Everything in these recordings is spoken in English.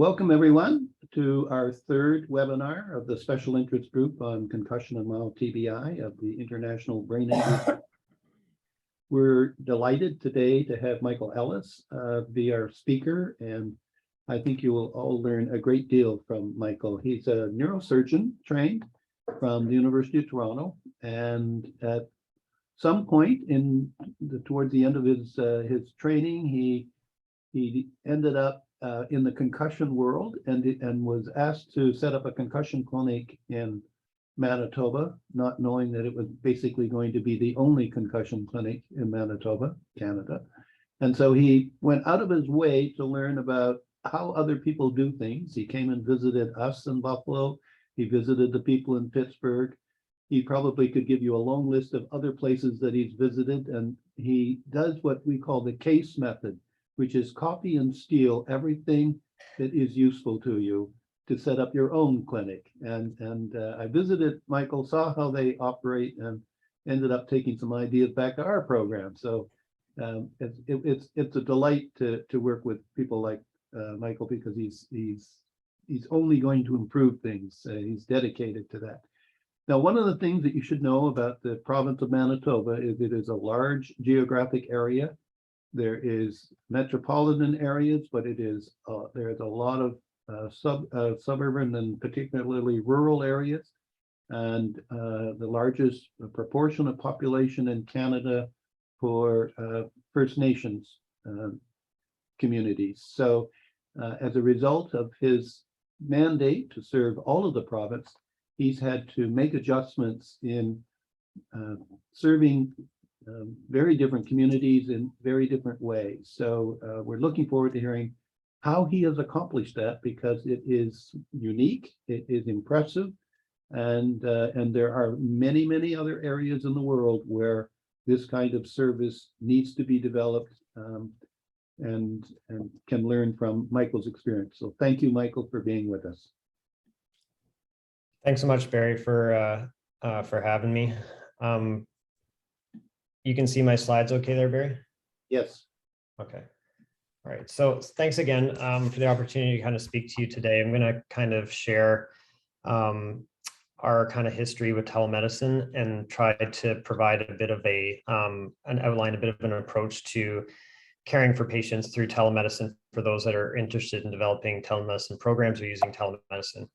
Welcome everyone to our third webinar of the Special Interest Group on Concussion and Mild TBI of the International Brain Injury. We're delighted today to have Michael Ellis be our speaker, and I think you will all learn a great deal from Michael. He's a neurosurgeon trained from the University of Toronto, and at some point towards the end of his training, he ended up in the concussion world and was asked to set up a concussion clinic in Manitoba, not knowing that it was basically going to be the only concussion clinic in Manitoba, Canada. And so he went out of his way to learn about how other people do things. He came and visited us in Buffalo. He visited the people in Pittsburgh. He probably could give you a long list of other places that he's visited, and he does what we call the case method, which is copy and steal everything that is useful to you to set up your own clinic. And I visited Michael, saw how they operate, and ended up taking some ideas back to our program. So it's a delight to work with people like Michael, because he's only going to improve things. He's dedicated to that. Now, one of the things that you should know about the province of Manitoba is it is a large geographic area. There is metropolitan areas, but there's a lot of suburban and particularly rural areas, and the largest proportion of population in Canada for First Nations communities. So as a result of his mandate to serve all of the province, he's had to make adjustments in serving very different communities in very different ways. So we're looking forward to hearing how he has accomplished that, because it is unique, it is impressive, and there are many, many other areas in the world where this kind of service needs to be developed, and can learn from Michael's experience. So thank you, Michael, for being with us. Thanks so much, Barry, for having me. You can see my slides okay there, Barry? Yes. Okay. All right. So thanks again for the opportunity to kind of speak to you today. I'm going to kind of share our kind of history with telemedicine and try to provide a bit of an outline, a bit of an approach to caring for patients through telemedicine for those that are interested in developing telemedicine programs or using telemedicine.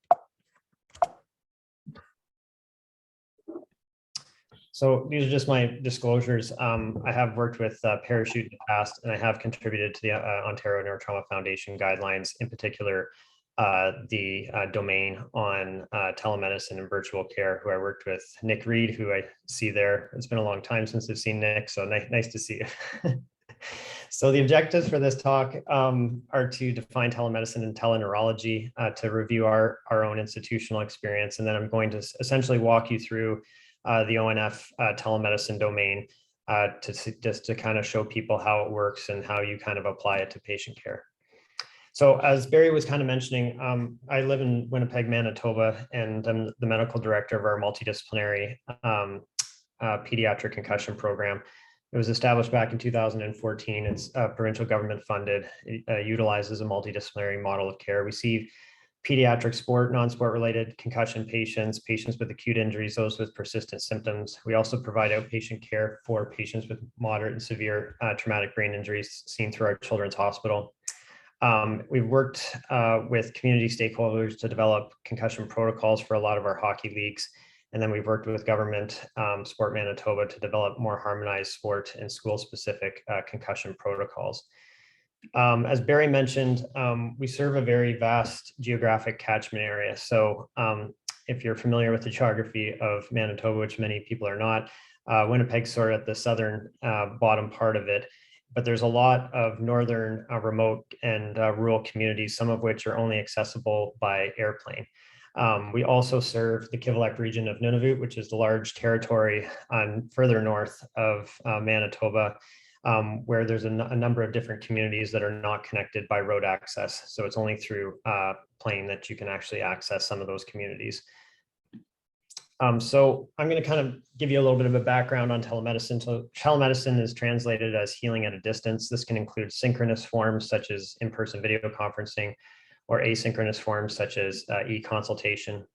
So these are just my disclosures. I have worked with Parachute in the past, and I have contributed to the Ontario Neurotrauma Foundation guidelines, in particular, the domain on telemedicine and virtual care, who I worked with Nick Reed, who I see there. It's been a long time since I've seen Nick, so nice to see you. So the objectives for this talk are to define telemedicine and teleneurology, to review our own institutional experience, and then I'm going to essentially walk you through the ONF telemedicine domain just to kind of show people how it works and how you kind of apply it to patient care. So as Barry was kind of mentioning, I live in Winnipeg, Manitoba, and I'm the medical director of our multidisciplinary pediatric concussion program. It was established back in 2014. It's provincial government funded. It utilizes a multidisciplinary model of care. We see pediatric sport, non-sport related concussion patients, patients with acute injuries, those with persistent symptoms. We also provide outpatient care for patients with moderate and severe traumatic brain injuries seen through our children's hospital. We've worked with community stakeholders to develop concussion protocols for a lot of our hockey leagues. And then we've worked with government, Sport Manitoba, to develop more harmonized sport and school-specific concussion protocols. As Barry mentioned, we serve a very vast geographic catchment area. So if you're familiar with the geography of Manitoba, which many people are not, Winnipeg's sort of at the southern bottom part of it, but there's a lot of northern remote and rural communities, some of which are only accessible by airplane. We also serve the Kivalliq region of Nunavut, which is the large territory further north of Manitoba, where there's a number of different communities that are not connected by road access. So it's only through plane that you can actually access some of those communities. So I'm going to kind of give you a little bit of a background on telemedicine. So telemedicine is translated as healing at a distance. This can include synchronous forms such as in-person video conferencing, or asynchronous forms such as e-consultation.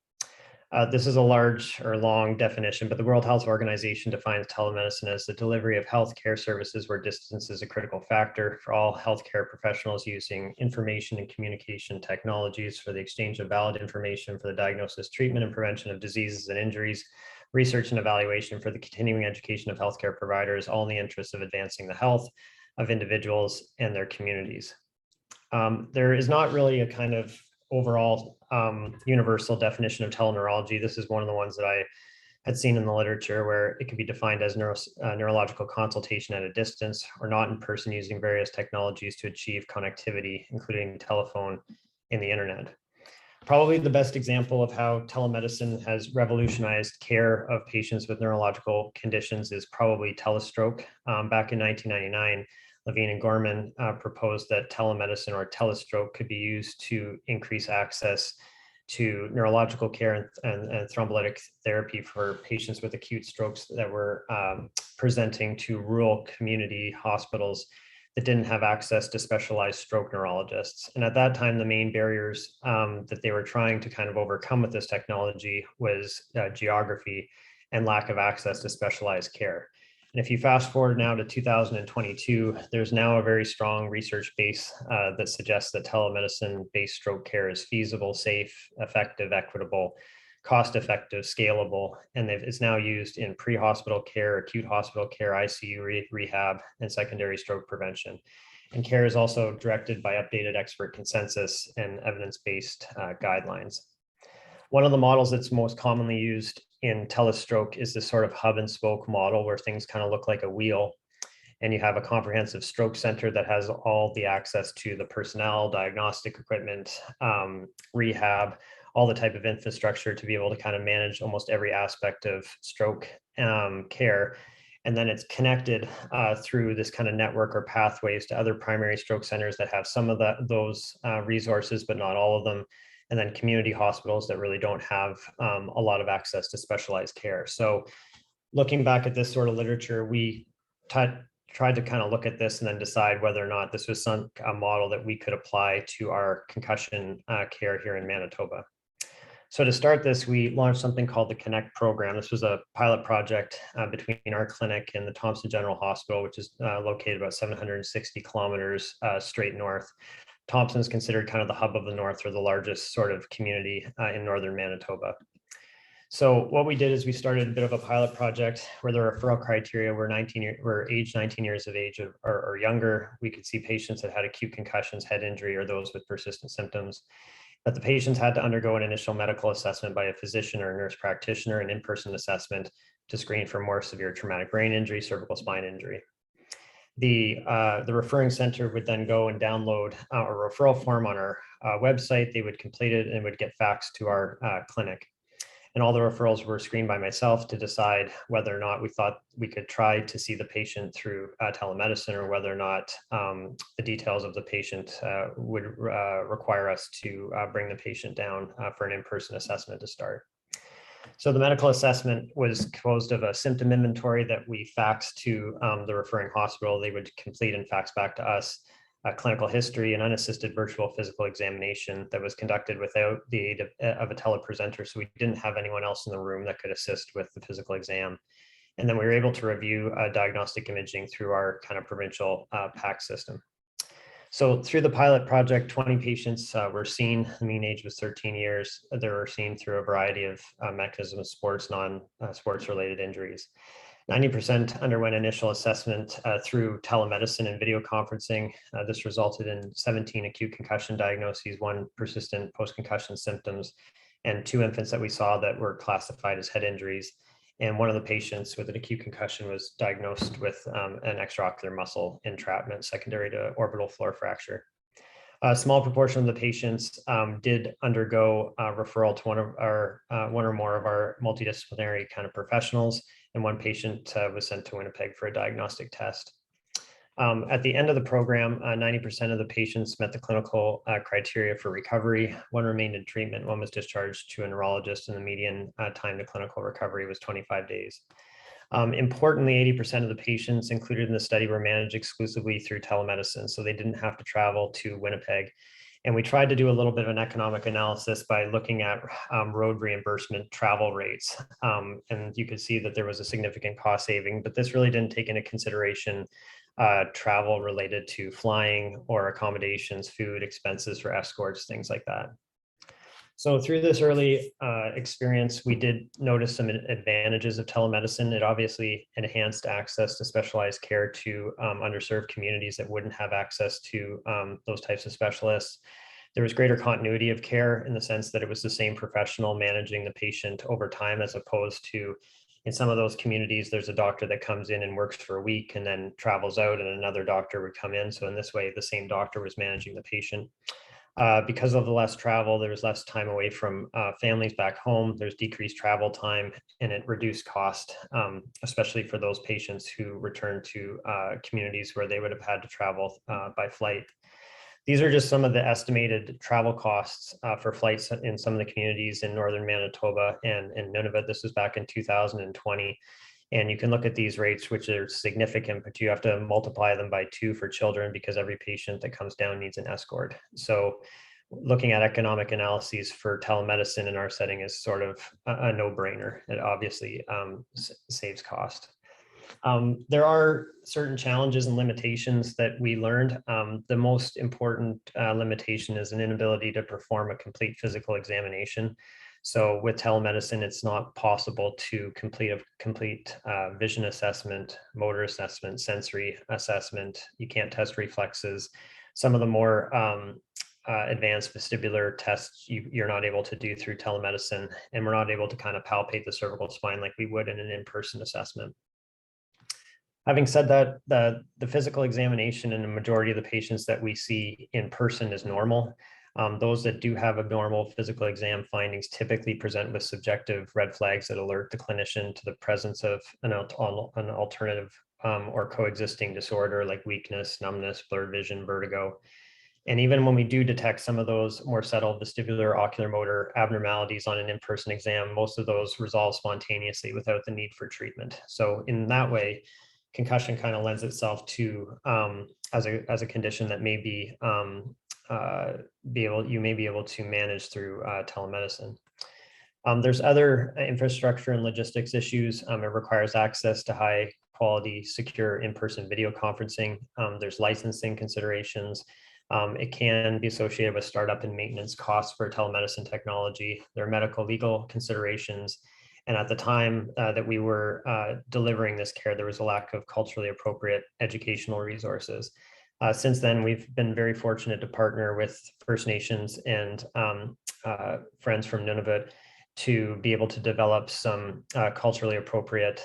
This is a large or long definition, but the World Health Organization defines telemedicine as the delivery of healthcare services where distance is a critical factor for all healthcare professionals using information and communication technologies for the exchange of valid information for the diagnosis, treatment, and prevention of diseases and injuries, research and evaluation for the continuing education of healthcare providers, all in the interest of advancing the health of individuals and their communities. There is not really a kind of overall universal definition of teleneurology. This is one of the ones that I had seen in the literature where it can be defined as neurological consultation at a distance or not in person using various technologies to achieve connectivity, including telephone and the internet. Probably the best example of how telemedicine has revolutionized care of patients with neurological conditions is probably telestroke. Back in 1999, Levine and Gorman proposed that telemedicine or telestroke could be used to increase access to neurological care and thrombolytic therapy for patients with acute strokes that were presenting to rural community hospitals that didn't have access to specialized stroke neurologists. And at that time, the main barriers that they were trying to kind of overcome with this technology was geography and lack of access to specialized care. And if you fast forward now to 2022, there's now a very strong research base that suggests that telemedicine-based stroke care is feasible, safe, effective, equitable, cost-effective, scalable, and it's now used in pre-hospital care, acute hospital care, ICU rehab, and secondary stroke prevention. And care is also directed by updated expert consensus and evidence-based guidelines. One of the models that's most commonly used in telestroke is this sort of hub and spoke model where things kind of look like a wheel, and you have a comprehensive stroke center that has all the access to the personnel, diagnostic equipment, rehab, all the type of infrastructure to be able to kind of manage almost every aspect of stroke care. And then it's connected through this kind of network or pathways to other primary stroke centers that have some of those resources, but not all of them. And then community hospitals that really don't have a lot of access to specialized care. So looking back at this sort of literature, we tried to kind of look at this and then decide whether or not this was a model that we could apply to our concussion care here in Manitoba. So to start this, we launched something called the Connect program. This was a pilot project between our clinic and the Thompson General Hospital, which is located about 760 kilometers straight north. Thompson is considered kind of the hub of the north, or the largest sort of community in northern Manitoba. So what we did is we started a bit of a pilot project where the referral criteria were age 19 years of age or younger. We could see patients that had acute concussions, head injury, or those with persistent symptoms. But the patients had to undergo an initial medical assessment by a physician or a nurse practitioner, an in-person assessment to screen for more severe traumatic brain injury, cervical spine injury. The referring center would then go and download a referral form on our website. They would complete it and would get faxed to our clinic. And all the referrals were screened by myself to decide whether or not we thought we could try to see the patient through telemedicine, or whether or not the details of the patient would require us to bring the patient down for an in-person assessment to start. So the medical assessment was composed of a symptom inventory that we faxed to the referring hospital. They would complete and fax back to us a clinical history and unassisted virtual physical examination that was conducted without the aid of a telepresenter. So we didn't have anyone else in the room that could assist with the physical exam. And then we were able to review diagnostic imaging through our kind of provincial PAC system. So through the pilot project, 20 patients were seen. The mean age was 13 years. They were seen through a variety of mechanisms, sports, non-sports related injuries. 90% underwent initial assessment through telemedicine and video conferencing. This resulted in 17 acute concussion diagnoses, 1 persistent post-concussion symptoms, and 2 infants that we saw that were classified as head injuries. And one of the patients with an acute concussion was diagnosed with an extraocular muscle entrapment secondary to orbital floor fracture. A small proportion of the patients did undergo referral to one or more of our multidisciplinary kind of professionals, and 1 patient was sent to Winnipeg for a diagnostic test. At the end of the program, 90% of the patients met the clinical criteria for recovery. 1 remained in treatment, 1 was discharged to a neurologist, and the median time to clinical recovery was 25 days. Importantly, 80% of the patients included in the study were managed exclusively through telemedicine, so they didn't have to travel to Winnipeg. And we tried to do a little bit of an economic analysis by looking at road reimbursement travel rates. And you could see that there was a significant cost saving, but this really didn't take into consideration travel related to flying or accommodations, food, expenses for escorts, things like that. So through this early experience, we did notice some advantages of telemedicine. It obviously enhanced access to specialized care to underserved communities that wouldn't have access to those types of specialists. There was greater continuity of care in the sense that it was the same professional managing the patient over time, as opposed to in some of those communities, there's a doctor that comes in and works for a week and then travels out, and another doctor would come in. So in this way, the same doctor was managing the patient. Because of the less travel, there was less time away from families back home. There's decreased travel time, and it reduced cost, especially for those patients who return to communities where they would have had to travel by flight. These are just some of the estimated travel costs for flights in some of the communities in northern Manitoba and Nunavut. This was back in 2020. And you can look at these rates, which are significant, but you have to multiply them by 2 for children because every patient that comes down needs an escort. So looking at economic analyses for telemedicine in our setting is sort of a no-brainer. It obviously saves cost. There are certain challenges and limitations that we learned. The most important limitation is an inability to perform a complete physical examination. So with telemedicine, it's not possible to complete vision assessment, motor assessment, sensory assessment. You can't test reflexes. Some of the more advanced vestibular tests you're not able to do through telemedicine, and we're not able to kind of palpate the cervical spine like we would in an in-person assessment. Having said that, the physical examination in the majority of the patients that we see in person is normal. Those that do have abnormal physical exam findings typically present with subjective red flags that alert the clinician to the presence of an alternative or coexisting disorder like weakness, numbness, blurred vision, vertigo. And even when we do detect some of those more subtle vestibular ocular motor abnormalities on an in-person exam, most of those resolve spontaneously without the need for treatment. So in that way, concussion kind of lends itself to as a condition that may be you may be able to manage through telemedicine. There's other infrastructure and logistics issues. It requires access to high quality, secure in-person video conferencing. There's licensing considerations. It can be associated with startup and maintenance costs for telemedicine technology. There are medical legal considerations. And at the time that we were delivering this care, there was a lack of culturally appropriate educational resources. Since then, we've been very fortunate to partner with First Nations and friends from Nunavut to be able to develop some culturally appropriate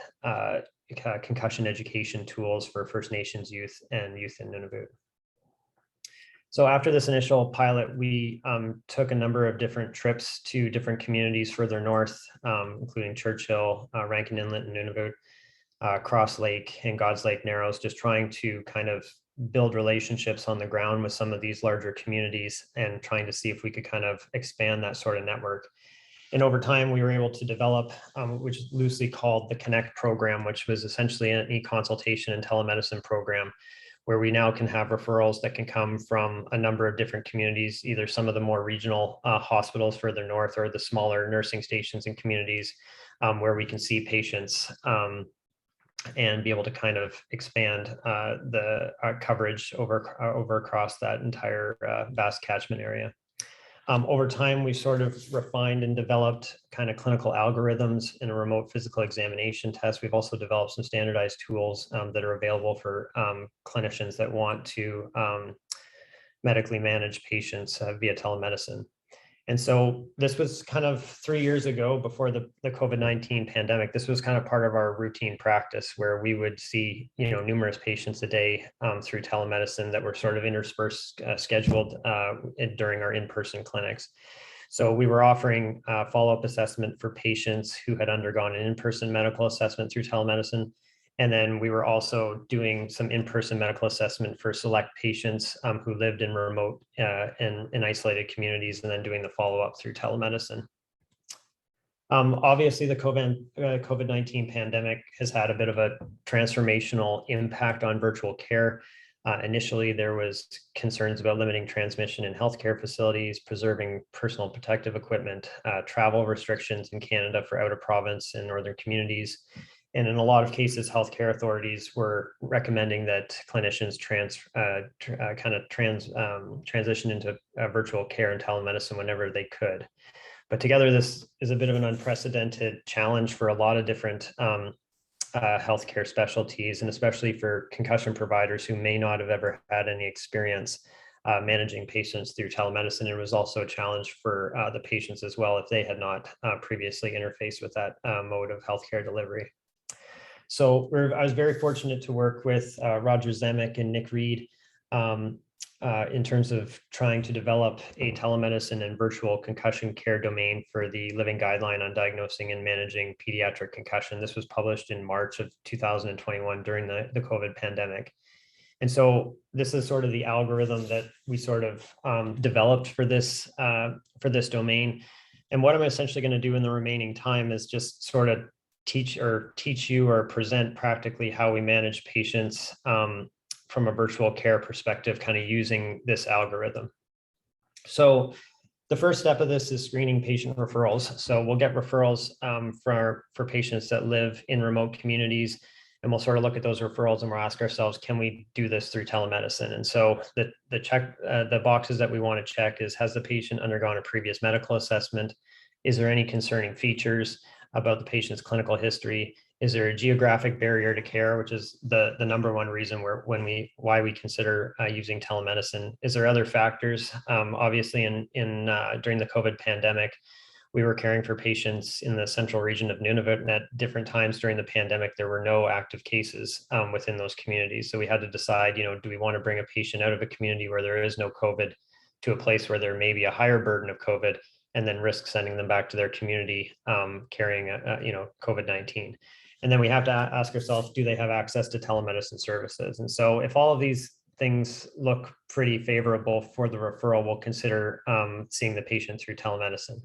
concussion education tools for First Nations youth and youth in Nunavut. So after this initial pilot, we took a number of different trips to different communities further north, including Churchill, Rankin Inlet and Nunavut, Cross Lake and God's Lake Narrows, just trying to kind of build relationships on the ground with some of these larger communities and trying to see if we could kind of expand that sort of network. And over time, we were able to develop, which is loosely called the Connect program, which was essentially an e-consultation and telemedicine program, where we now can have referrals that can come from a number of different communities, either some of the more regional hospitals further north or the smaller nursing stations and communities where we can see patients and be able to kind of expand the coverage over across that entire vast catchment area. Over time, we sort of refined and developed kind of clinical algorithms in a remote physical examination test. We've also developed some standardized tools that are available for clinicians that want to medically manage patients via telemedicine. And so this was kind of 3 years ago before the COVID-19 pandemic. This was kind of part of our routine practice where we would see, numerous patients a day through telemedicine that were sort of interspersed, scheduled during our in-person clinics. So we were offering follow-up assessment for patients who had undergone an in-person medical assessment through telemedicine. And then we were also doing some in-person medical assessment for select patients who lived in remote and in isolated communities, and then doing the follow-up through telemedicine. Obviously, the COVID-19 pandemic has had a bit of a transformational impact on virtual care. Initially, there was concerns about limiting transmission in healthcare facilities, preserving personal protective equipment, travel restrictions in Canada for out of province and northern communities. And in a lot of cases, healthcare authorities were recommending that clinicians transition into virtual care and telemedicine whenever they could. But together, this is a bit of an unprecedented challenge for a lot of different healthcare specialties, and especially for concussion providers who may not have ever had any experience managing patients through telemedicine. It was also a challenge for the patients as well if they had not previously interfaced with that mode of healthcare delivery. So I was very fortunate to work with Roger Zemek and Nick Reed in terms of trying to develop a telemedicine and virtual concussion care domain for the Living Guideline on Diagnosing and Managing Pediatric Concussion. This was published in March of 2021 during the COVID pandemic. And so this is sort of the algorithm that we sort of developed for this domain. And what I'm essentially going to do in the remaining time is just sort of teach you or present practically how we manage patients from a virtual care perspective, kind of using this algorithm. So the first step of this is screening patient referrals. So we'll get referrals for patients that live in remote communities, and we'll sort of look at those referrals and we'll ask ourselves, can we do this through telemedicine? And so the boxes that we want to check is, has the patient undergone a previous medical assessment? Is there any concerning features about the patient's clinical history? Is there a geographic barrier to care, which is the number one reason why we consider using telemedicine? Is there other factors? Obviously, during the COVID pandemic, we were caring for patients in the central region of Nunavut, and at different times during the pandemic, there were no active cases within those communities. So we had to decide, do we want to bring a patient out of a community where there is no COVID to a place where there may be a higher burden of COVID, and then risk sending them back to their community carrying COVID-19. And then we have to ask ourselves, do they have access to telemedicine services? And so if all of these things look pretty favorable for the referral, we'll consider seeing the patient through telemedicine.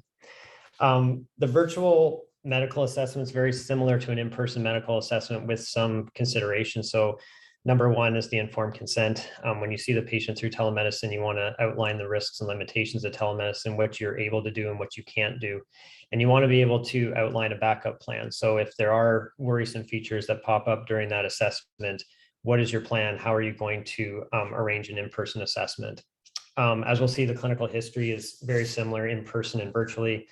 The virtual medical assessment is very similar to an in-person medical assessment with some consideration. So number one is the informed consent. When you see the patient through telemedicine, you want to outline the risks and limitations of telemedicine, what you're able to do and what you can't do. And you want to be able to outline a backup plan. So if there are worrisome features that pop up during that assessment, what is your plan? How are you going to arrange an in-person assessment? As we'll see, the clinical history is very similar in person and virtually.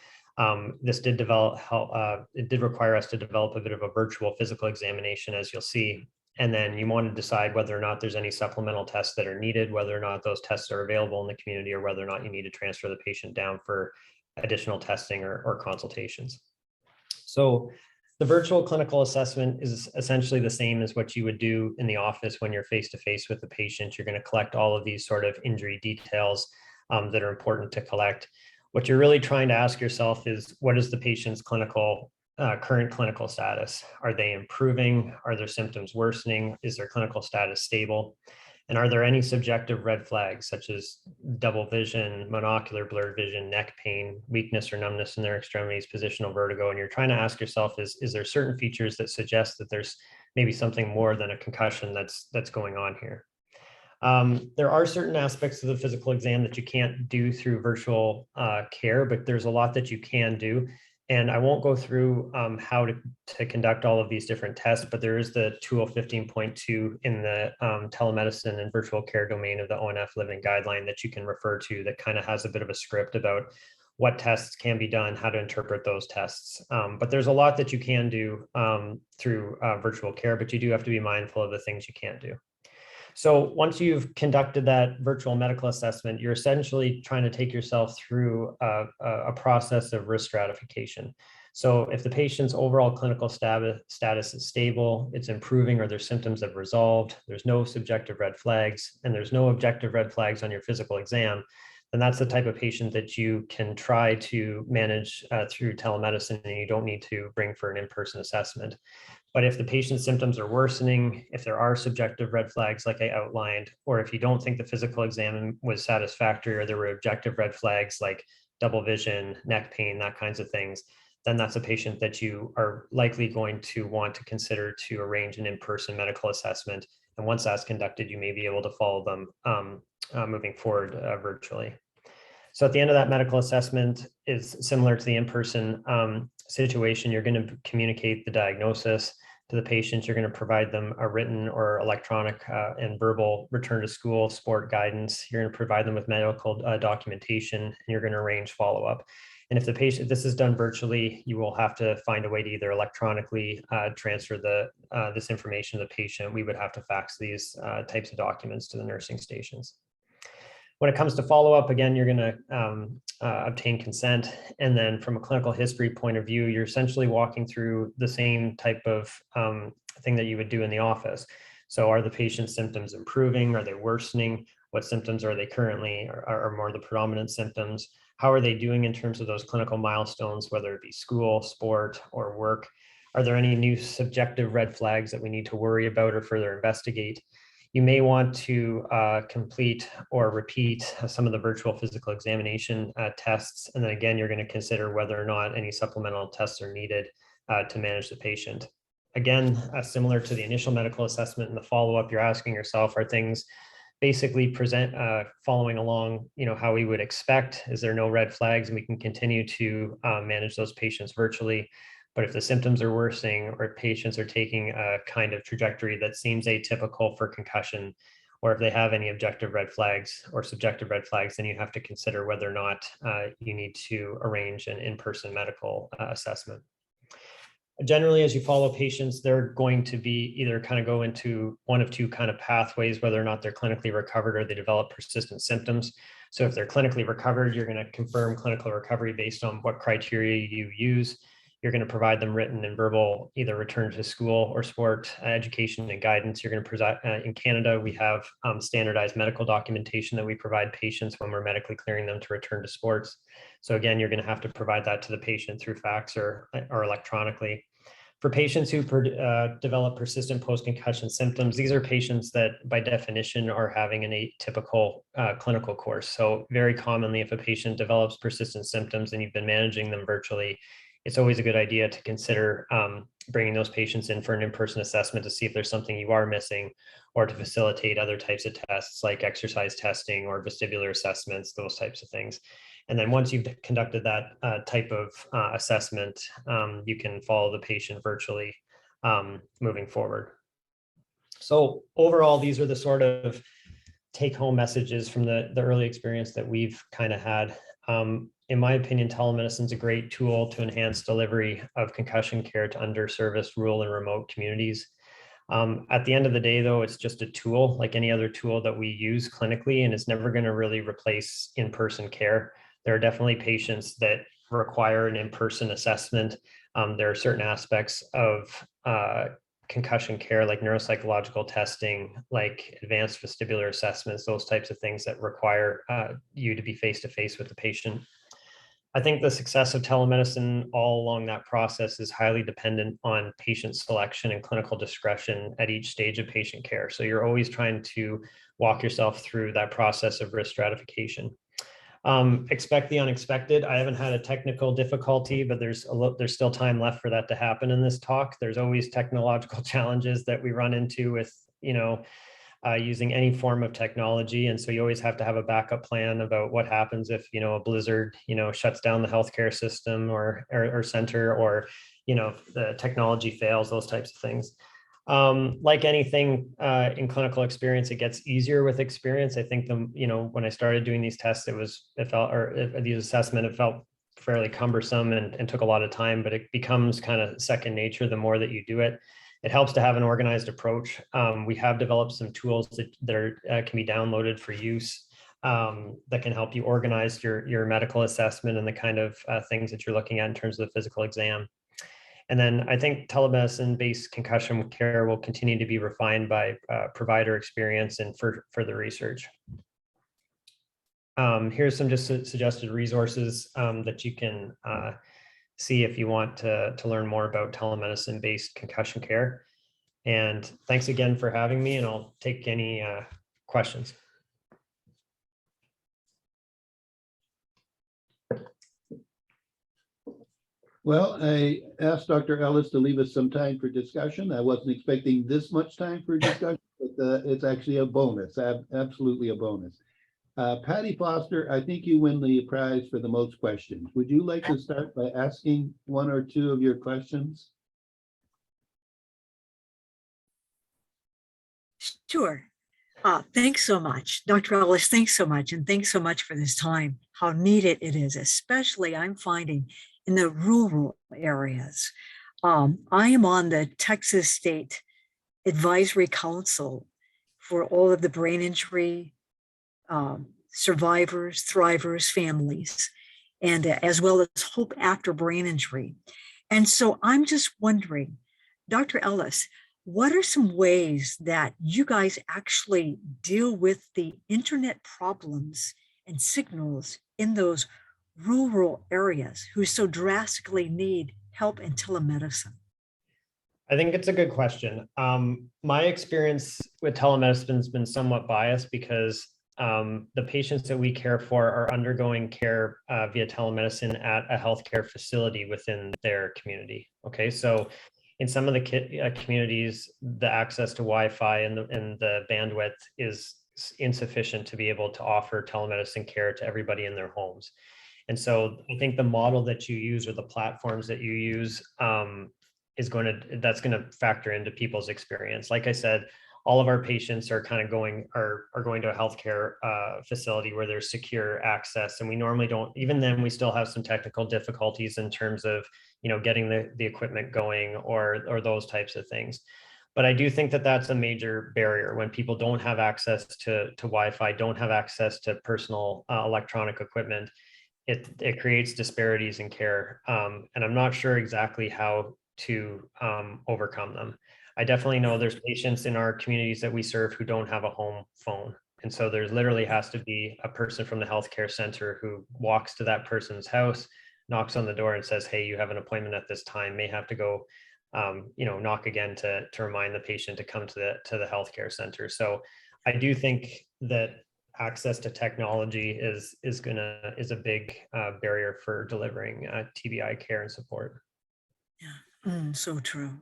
This did it did require us to develop a bit of a virtual physical examination, as you'll see. And then you want to decide whether or not there's any supplemental tests that are needed, whether or not those tests are available in the community, or whether or not you need to transfer the patient down for additional testing or consultations. So the virtual clinical assessment is essentially the same as what you would do in the office when you're face-to-face with the patient. You're going to collect all of these sort of injury details that are important to collect. What you're really trying to ask yourself is, what is the patient's current clinical status? Are they improving? Are their symptoms worsening? Is their clinical status stable? And are there any subjective red flags, such as double vision, monocular blurred vision, neck pain, weakness or numbness in their extremities, positional vertigo? And you're trying to ask yourself, is there certain features that suggest that there's maybe something more than a concussion that's going on here? There are certain aspects of the physical exam that you can't do through virtual care, but there's a lot that you can do. And I won't go through how to conduct all of these different tests, but there is the 2015.2 in the telemedicine and virtual care domain of the ONF Living Guideline that you can refer to, that kind of has a bit of a script about what tests can be done, how to interpret those tests. But there's a lot that you can do through virtual care, but you do have to be mindful of the things you can't do. So once you've conducted that virtual medical assessment, you're essentially trying to take yourself through a process of risk stratification. So if the patient's overall clinical status is stable, it's improving, or their symptoms have resolved, there's no subjective red flags, and there's no objective red flags on your physical exam, then that's the type of patient that you can try to manage through telemedicine, and you don't need to bring for an in-person assessment. But if the patient's symptoms are worsening, if there are subjective red flags like I outlined, or if you don't think the physical exam was satisfactory, or there were objective red flags like double vision, neck pain, that kinds of things, then that's a patient that you are likely going to want to consider to arrange an in-person medical assessment And once that's conducted, you may be able to follow them moving forward virtually. So at the end of that medical assessment is similar to the in-person situation. You're going to communicate the diagnosis to the patient. You're going to provide them a written or electronic and verbal return to school, sport guidance. You're going to provide them with medical documentation, and you're going to arrange follow-up. And if this is done virtually, you will have to find a way to either electronically transfer this information to the patient. We would have to fax these types of documents to the nursing stations. When it comes to follow-up, again, you're going to obtain consent. And then from a clinical history point of view, you're essentially walking through the same type of thing that you would do in the office. So are the patient's symptoms improving? Are they worsening? What symptoms are they currently, are more the predominant symptoms? How are they doing in terms of those clinical milestones, whether it be school, sport, or work? Are there any new subjective red flags that we need to worry about or further investigate? You may want to complete or repeat some of the virtual physical examination tests. And then again, you're going to consider whether or not any supplemental tests are needed to manage the patient. Again, similar to the initial medical assessment and the follow-up, you're asking yourself, are things basically following along, how we would expect? Is there no red flags? And we can continue to manage those patients virtually. But if the symptoms are worsening or patients are taking a kind of trajectory that seems atypical for concussion, or if they have any objective red flags or subjective red flags, then you have to consider whether or not you need to arrange an in-person medical assessment. Generally, as you follow patients, they're going to be either kind of go into one of two kind of pathways, whether or not they're clinically recovered or they develop persistent symptoms. So if they're clinically recovered, you're going to confirm clinical recovery based on what criteria you use. You're going to provide them written and verbal, either return to school or sport education and guidance. You're going to provide, in Canada, we have standardized medical documentation that we provide patients when we're medically clearing them to return to sports. So again, you're going to have to provide that to the patient through fax or electronically. For patients who develop persistent post-concussion symptoms, these are patients that by definition are having an atypical clinical course. So very commonly, if a patient develops persistent symptoms and you've been managing them virtually, it's always a good idea to consider bringing those patients in for an in-person assessment to see if there's something you are missing, or to facilitate other types of tests like exercise testing or vestibular assessments, those types of things. And then once you've conducted that type of assessment, you can follow the patient virtually moving forward. So overall, these are the sort of take-home messages from the early experience that we've kind of had. In my opinion, telemedicine is a great tool to enhance delivery of concussion care to underserviced rural and remote communities. At the end of the day, though, it's just a tool like any other tool that we use clinically, and it's never going to really replace in-person care. There are definitely patients that require an in-person assessment. There are certain aspects of concussion care, like neuropsychological testing, like advanced vestibular assessments, those types of things that require you to be face-to-face with the patient. I think the success of telemedicine all along that process is highly dependent on patient selection and clinical discretion at each stage of patient care. So you're always trying to walk yourself through that process of risk stratification. Expect the unexpected. I haven't had a technical difficulty, but there's still time left for that to happen in this talk. There's always technological challenges that we run into with, using any form of technology. And so you always have to have a backup plan about what happens if, a blizzard, shuts down the healthcare system or center, or, the technology fails, those types of things. Like anything in clinical experience, it gets easier with experience. I think when I started doing these tests, these assessment, it felt fairly cumbersome and took a lot of time, but it becomes kind of second nature the more that you do it. It helps to have an organized approach. We have developed some tools that can be downloaded for use that can help you organize your medical assessment and the kind of things that you're looking at in terms of the physical exam. And then I think telemedicine-based concussion care will continue to be refined by provider experience and further research. Here's some just suggested resources that you can see if you want to learn more about telemedicine-based concussion care. And thanks again for having me, and I'll take any questions. Well, I asked Dr. Ellis to leave us some time for discussion. I wasn't expecting this much time for discussion, but It's actually a bonus, absolutely a bonus. Patty Foster, I think you win the prize for the most questions. Would you like to start by asking one or two of your questions? Sure. Thanks so much, Dr. Ellis. Thanks so much. And thanks so much for this time, how needed it is, especially I'm finding in the rural areas. I am on the Texas State Advisory Council for all of the brain injury survivors, thrivers, families, and as well as Hope After Brain Injury. And so I'm just wondering, Dr. Ellis, what are some ways that you guys actually deal with the internet problems and signals in those rural areas who so drastically need help in telemedicine? I think it's a good question. My experience with telemedicine has been somewhat biased because the patients that we care for are undergoing care via telemedicine at a healthcare facility within their community. Okay, so in some of the communities, the access to Wi-Fi and the bandwidth is insufficient to be able to offer telemedicine care to everybody in their homes. And so I think the model that you use or the platforms that you use that's going to factor into people's experience. Like I said, all of our patients are kind of going to a healthcare facility where there's secure access. And we normally don't, even then we still have some technical difficulties in terms of, getting the equipment going or those types of things. But I do think that that's a major barrier when people don't have access to Wi-Fi, don't have access to personal electronic equipment. It creates disparities in care. And I'm not sure exactly how to overcome them. I definitely know there's patients in our communities that we serve who don't have a home phone. And so there literally has to be a person from the healthcare center who walks to that person's house, knocks on the door and says, hey, you have an appointment at this time, may have to go, knock again to remind the patient to come to the healthcare center. So I do think that access to technology is a big barrier for delivering TBI care and support. Yeah, so true.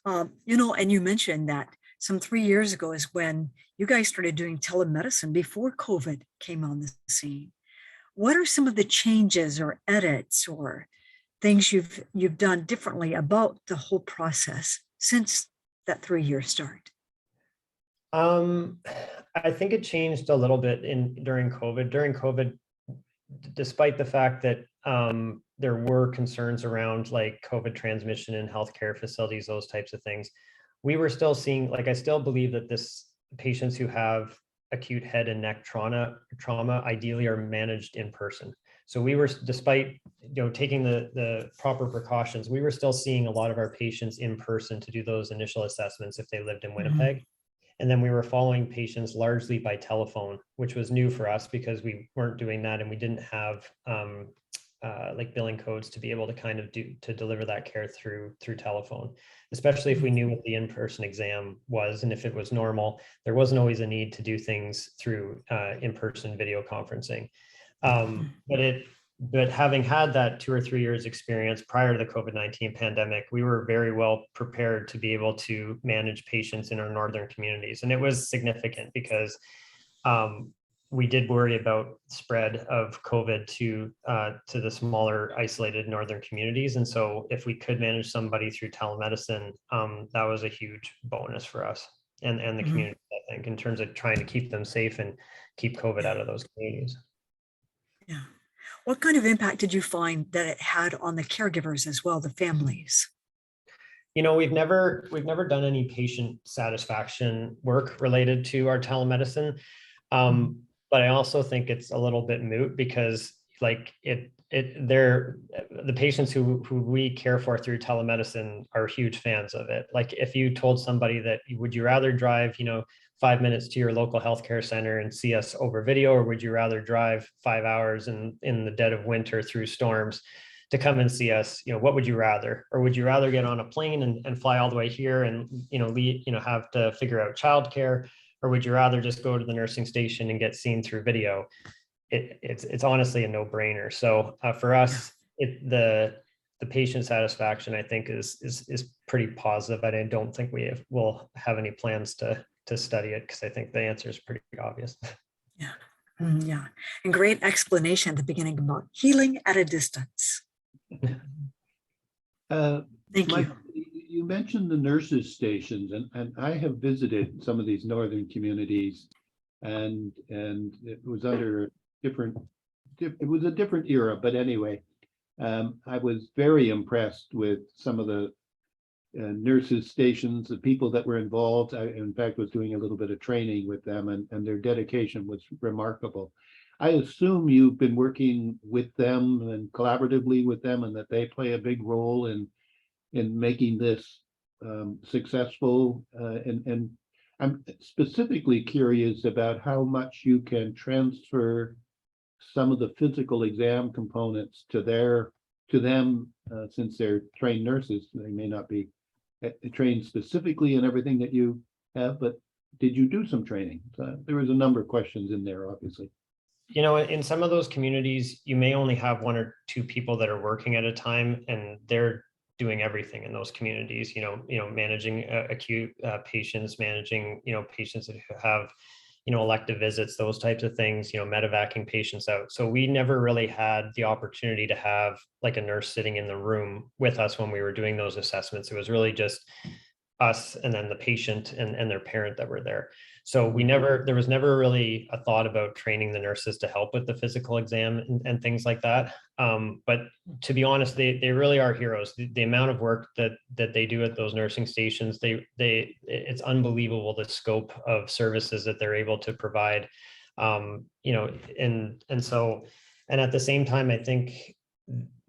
And you mentioned that some 3 years ago is when you guys started doing telemedicine before COVID came on the scene. What are some of the changes or edits or things you've done differently about the whole process since that 3-year start? I think it changed a little bit during COVID. During COVID, despite the fact that there were concerns around like COVID transmission in healthcare facilities, those types of things, we were still seeing, I still believe that patients who have acute head and neck trauma ideally are managed in person. So we were, despite taking the proper precautions, we were still seeing a lot of our patients in person to do those initial assessments if they lived in Winnipeg. Mm-hmm. And then we were following patients largely by telephone, which was new for us because we weren't doing that and we didn't have billing codes to be able to kind of deliver that care through telephone, especially if we knew what the in-person exam was. And if it was normal, there wasn't always a need to do things through in-person video conferencing. But having had that 2 or 3 years experience prior to the COVID-19 pandemic, we were very well prepared to be able to manage patients in our northern communities. And it was significant because we did worry about spread of COVID to the smaller isolated northern communities. And so if we could manage somebody through telemedicine, that was a huge bonus for us and the community, I think, in terms of trying to keep them safe and keep COVID out of those communities. Yeah. What kind of impact did you find that it had on the caregivers as well, the families? We've never done any patient satisfaction work related to our telemedicine. But I also think it's a little bit moot because the patients who we care for through telemedicine are huge fans of it. Like if you told somebody that would you rather drive, 5 minutes to your local healthcare center and see us over video, or would you rather drive 5 hours in the dead of winter through storms to come and see us? What would you rather? Or would you rather get on a plane and fly all the way here and have to figure out childcare? Or would you rather just go to the nursing station and get seen through video? It's honestly a no-brainer. So for us, the patient satisfaction, I think, is pretty positive. And I don't think we'll have any plans to to study it, because I think the answer is pretty obvious. Yeah. Yeah. And great explanation at the beginning about healing at a distance. Thank Mike, you. you mentioned the nurses' stations, and I have visited some of these northern communities, and it was under a different, it was a different era, but anyway, I was very impressed with some of the nurses' stations, the people that were involved. I, in fact, was doing a little bit of training with them, and their dedication was remarkable. I assume you've been working with them and collaboratively with them, and that they play a big role in making this successful. And I'm specifically curious about how much you can transfer some of the physical exam components to them, since they're trained nurses. They may not be trained specifically in everything that you have, but did you do some training? So there was a number of questions in there, obviously. You know, in some of those communities, you may only have one or two people that are working at a time, and they're doing everything in those communities. Managing acute patients, managing patients that have elective visits, those types of things. Medevacing patients out. So we never really had the opportunity to have like a nurse sitting in the room with us when we were doing those assessments. It was really just us and then the patient and their parent that were there. So there was never really a thought about training the nurses to help with the physical exam and things like that. But to be honest, they really are heroes. The amount of work that they do at those nursing stations, it's unbelievable, the scope of services that they're able to provide. And at the same time, I think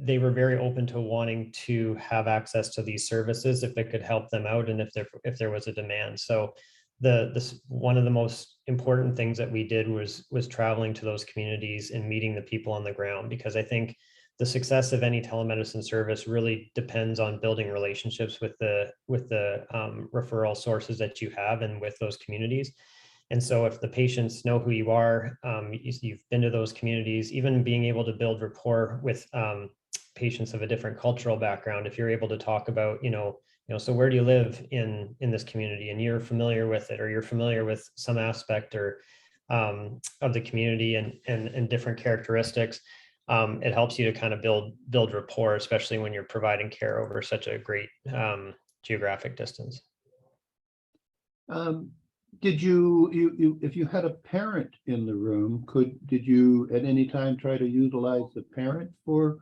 they were very open to wanting to have access to these services if they could help them out, and if there was a demand. So one of the most important things that we did was traveling to those communities and meeting the people on the ground, because I think the success of any telemedicine service really depends on building relationships with the referral sources that you have and with those communities. And so if the patients know who you are, you've been to those communities, even being able to build rapport with patients of a different cultural background, if you're able to talk about, so where do you live in this community, and you're familiar with it, or you're familiar with some aspect or of the community and different characteristics, it helps you to kind of build rapport, especially when you're providing care over such a great geographic distance. Did you if you had a parent in the room, did you at any time try to utilize the parent for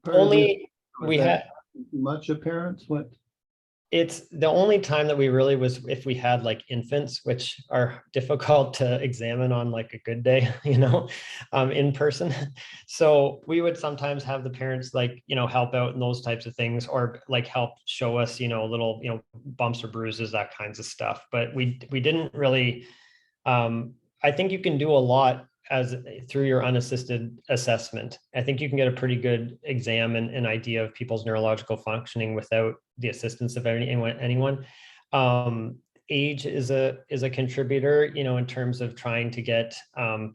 only we had much of parents? What? It's the only time that we really was if we had like infants, which are difficult to examine on like a good day, in person. So we would sometimes have the parents help out in those types of things, or like help show us, little, bumps or bruises, that kinds of stuff. But we didn't really, I think you can do a lot through your unassisted assessment. I think you can get a pretty good exam and an idea of people's neurological functioning without the assistance of anyone. Age is a contributor, in terms of trying to get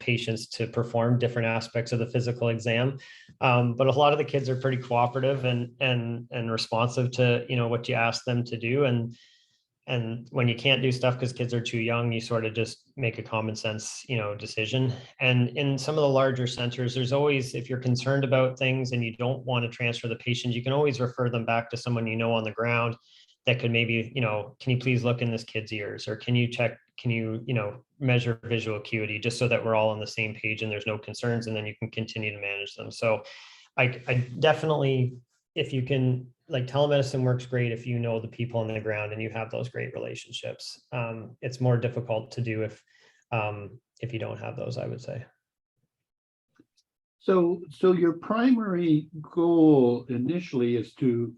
patients to perform different aspects of the physical exam. But a lot of the kids are pretty cooperative and responsive to, what you ask them to do. And when you can't do stuff because kids are too young, you sort of just make a common sense, decision. And in some of the larger centers, there's always, if you're concerned about things and you don't want to transfer the patient, you can always refer them back to someone on the ground that could maybe, can you please look in this kid's ears, or can you measure visual acuity, just so that we're all on the same page and there's no concerns, and then you can continue to manage them. So I definitely, if you can, telemedicine works great if you know the people on the ground and you have those great relationships. It's more difficult to do if you don't have those, I would say. So your primary goal initially is to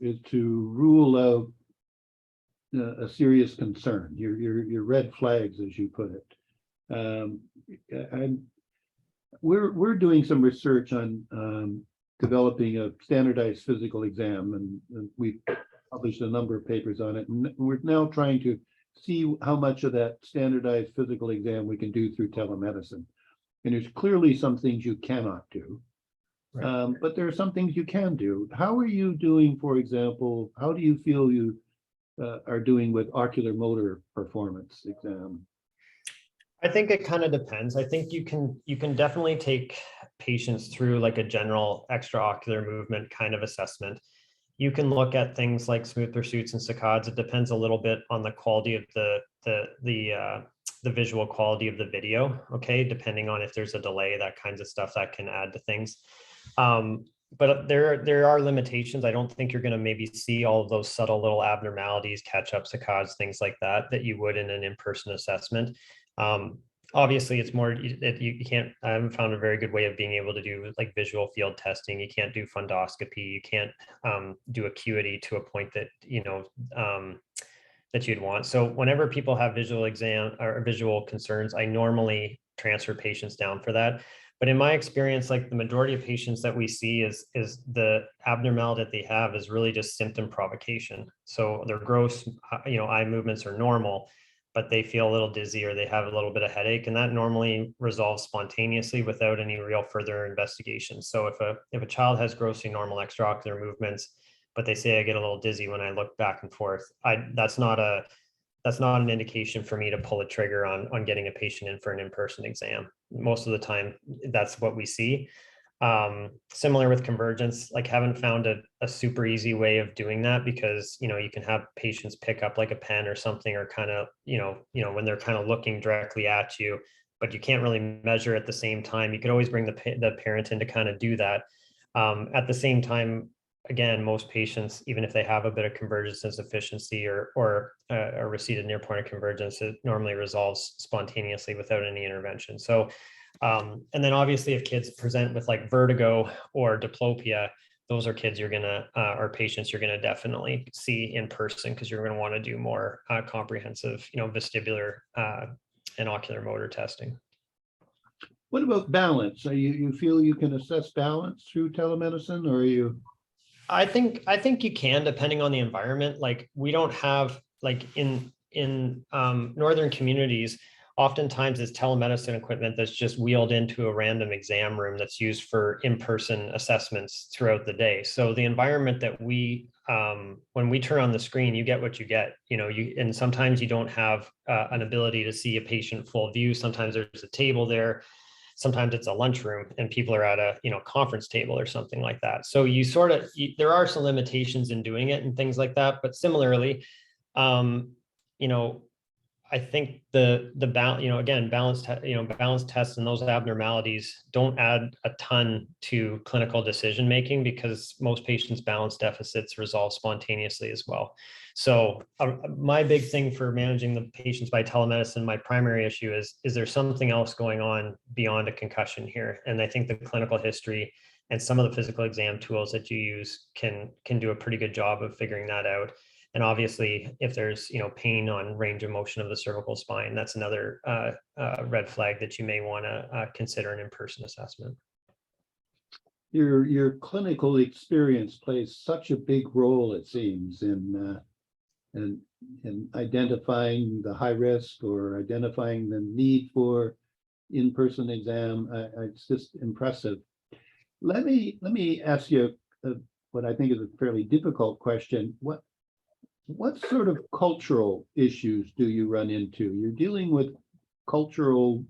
rule out a serious concern, your red flags, as you put it. And we're doing some research on developing a standardized physical exam, and we've published a number of papers on it. And we're now trying to see how much of that standardized physical exam we can do through telemedicine. And there's clearly some things you cannot do, right. But there are some things you can do. How are you doing, for example, how do you feel are doing with ocular motor performance exam? I think it kind of depends. I think you can definitely take patients through like a general extraocular movement kind of assessment. You can look at things like smooth pursuits and saccades. It depends a little bit on the quality of the visual quality of the video. Okay, depending on if there's a delay, that kinds of stuff that can add to things. But there are limitations. I don't think you're going to maybe see all of those subtle little abnormalities, catch up saccades, things like that you would in an in-person assessment. Obviously it's more that you can't, I haven't found a very good way of being able to do like visual field testing. You can't do fundoscopy. You can't do acuity to a point that, that you'd want. So whenever people have visual exam or visual concerns, I normally transfer patients down for that. But in my experience, like the majority of patients that we see is the abnormality that they have is really just symptom provocation. So their gross, eye movements are normal, but they feel a little dizzy or they have a little bit of headache, and that normally resolves spontaneously without any real further investigation. So if a child has grossly normal extraocular movements, but they say I get a little dizzy when I look back and forth, that's not an indication for me to pull a trigger on getting a patient in for an in-person exam. Most of the time, that's what we see. Similar with convergence, like haven't found a super easy way of doing that, because you can have patients pick up like a pen or something, or kind of when they're kind of looking directly at you, but you can't really measure at the same time. You could always bring the parent in to kind of do that. At the same time, again, most patients, even if they have a bit of convergence insufficiency or a receded near point of convergence, it normally resolves spontaneously without any intervention. So, and then obviously if kids present with like vertigo or diplopia, those are kids or patients you're gonna definitely see in person, because you're gonna want to do more comprehensive, vestibular and ocular motor testing. What about balance? You feel you can assess balance through telemedicine, or are you? I think you can, depending on the environment. Like we don't have like in northern communities, oftentimes it's telemedicine equipment that's just wheeled into a random exam room that's used for in-person assessments throughout the day. So the environment that when we turn on the screen, you get what you get. And sometimes you don't have an ability to see a patient full view. Sometimes there's a table there. Sometimes it's a lunchroom and people are at a conference table or something like that. So there are some limitations in doing it and things like that. But similarly, I think balanced tests and those abnormalities don't add a ton to clinical decision making, because most patients' balance deficits resolve spontaneously as well. So my big thing for managing the patients by telemedicine, my primary issue is there something else going on beyond a concussion here? And I think the clinical history and some of the physical exam tools that you use can do a pretty good job of figuring that out. And obviously, if there's pain on range of motion of the cervical spine, that's another red flag that you may want to consider an in-person assessment. Your clinical experience plays such a big role, it seems, in identifying the high risk or identifying the need for in-person exam. It's just impressive. Let me ask you what I think is a fairly difficult question. What sort of cultural issues do you run into? You're dealing with cultural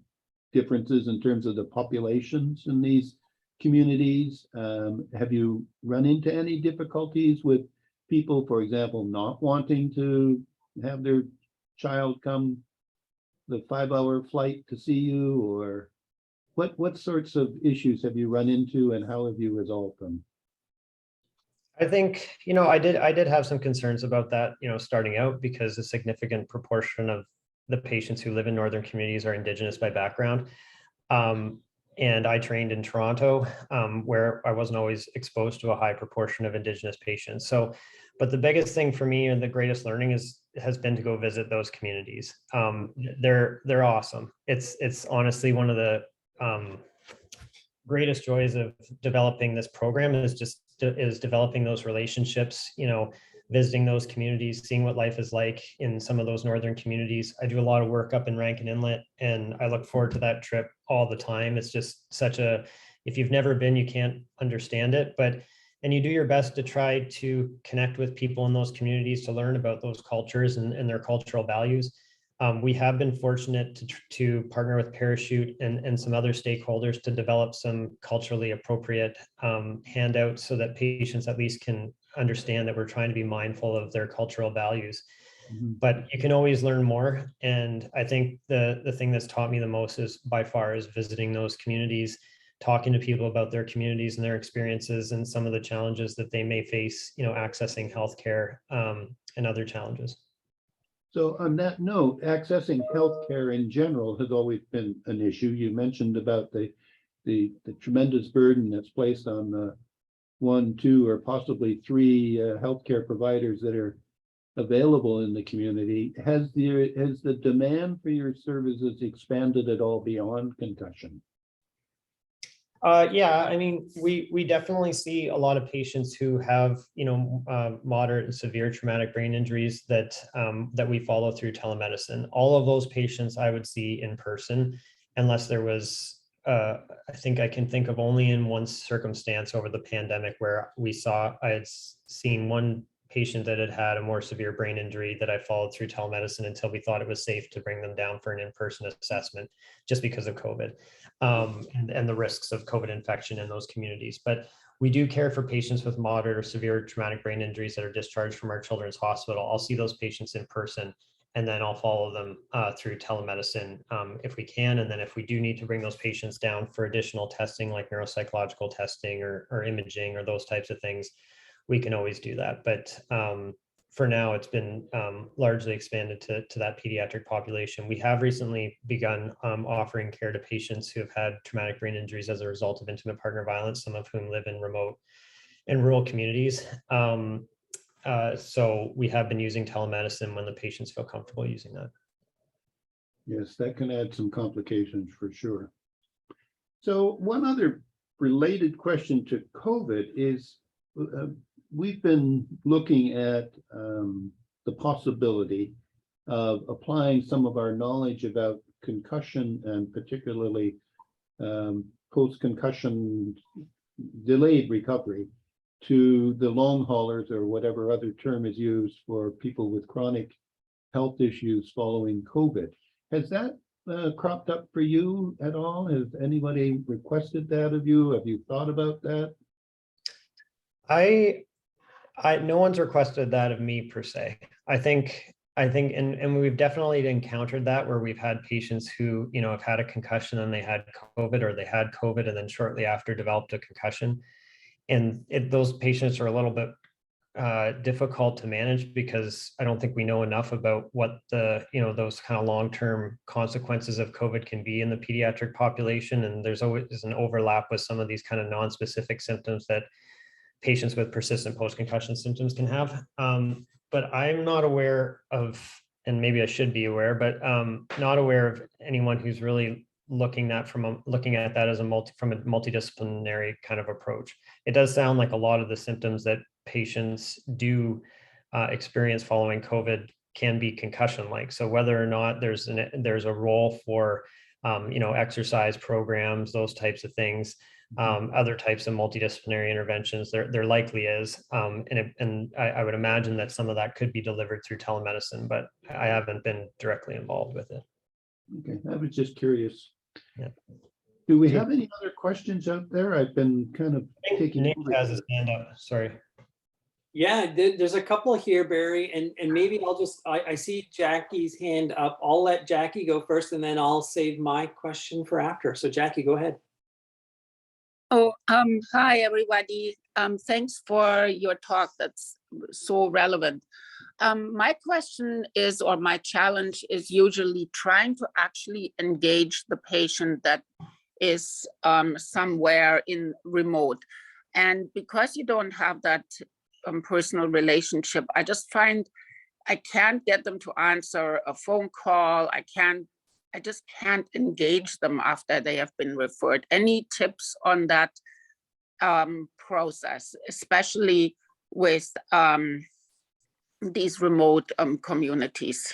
differences in terms of the populations in these communities. Have you run into any difficulties with people, for example, not wanting to have their child come the 5-hour flight to see you? Or what sorts of issues have you run into, and how have you resolved them? I think, I did have some concerns about that, starting out, because a significant proportion of the patients who live in northern communities are Indigenous by background. And I trained in Toronto, where I wasn't always exposed to a high proportion of Indigenous patients. So, but the biggest thing for me and the greatest learning has been to go visit those communities. They're awesome. It's honestly one of the greatest joys of developing this program is developing those relationships, visiting those communities, seeing what life is like in some of those northern communities. I do a lot of work up in Rankin Inlet, and I look forward to that trip all the time. It's just if you've never been, you can't understand it. But and you do your best to try to connect with people in those communities to learn about those cultures and their cultural values. We have been fortunate to partner with Parachute and some other stakeholders to develop some culturally appropriate handouts so that patients at least can understand that we're trying to be mindful of their cultural values. But you can always learn more. And I think the thing that's taught me the most is by far is visiting those communities, talking to people about their communities and their experiences and some of the challenges that they may face, accessing healthcare and other challenges. So on that note, accessing healthcare in general has always been an issue. You mentioned about the tremendous burden that's placed on the 1, 2, or possibly 3 healthcare providers that are available in the community. Has the demand for your services expanded at all beyond concussion? Yeah, I mean, we definitely see a lot of patients who have, moderate and severe traumatic brain injuries that we follow through telemedicine. All of those patients I would see in person, unless there was, I think I can think of only in one circumstance over the pandemic where I had seen one patient that had had a more severe brain injury that I followed through telemedicine until we thought it was safe to bring them down for an in-person assessment just because of COVID and the risks of COVID infection in those communities. But we do care for patients with moderate or severe traumatic brain injuries that are discharged from our children's hospital. I'll see those patients in person, and then I'll follow them through telemedicine if we can. And then if we do need to bring those patients down for additional testing like neuropsychological testing or imaging or those types of things, we can always do that. But for now, it's been largely expanded to that pediatric population. We have recently begun offering care to patients who have had traumatic brain injuries as a result of intimate partner violence, some of whom live in remote and rural communities. So we have been using telemedicine when the patients feel comfortable using that. Yes, that can add some complications for sure. So one other related question to COVID is, we've been looking at the possibility of applying some of our knowledge about concussion and particularly post-concussion delayed recovery to the long haulers, or whatever other term is used for people with chronic health issues following COVID. Has that cropped up for you at all? Has anybody requested that of you? Have you thought about that? No one's requested that of me per se. I think, and we've definitely encountered that where we've had patients who, have had a concussion and they had COVID, or they had COVID and then shortly after developed a concussion. And those patients are a little bit difficult to manage because I don't think we know enough about what those kind of long-term consequences of COVID can be in the pediatric population. And there's always an overlap with some of these kind of non-specific symptoms that patients with persistent post-concussion symptoms can have. But I'm not aware of, and maybe I should be aware, but not aware of anyone who's really looking at that as from a multidisciplinary kind of approach. It does sound like a lot of the symptoms that patients do experience following COVID can be concussion-like. So whether or not there's a role for exercise programs, those types of things, other types of multidisciplinary interventions, there likely is, and I would imagine that some of that could be delivered through telemedicine, but I haven't been directly involved with it. Okay, I was just curious. Yeah. Do we have any other questions out there? I've been kind of taking Nate over. has his hand up. Sorry. Yeah, there's a couple here, Barry, and maybe I see Jackie's hand up. I'll let Jackie go first, and then I'll save my question for after. So Jackie, go ahead. Oh, hi, everybody. Thanks for your talk. That's so relevant. My question is, or my challenge is usually trying to actually engage the patient that is somewhere in remote. And because you don't have that personal relationship, I just find I can't get them to answer a phone call. I just can't engage them after they have been referred. Any tips on that process, especially with these remote communities?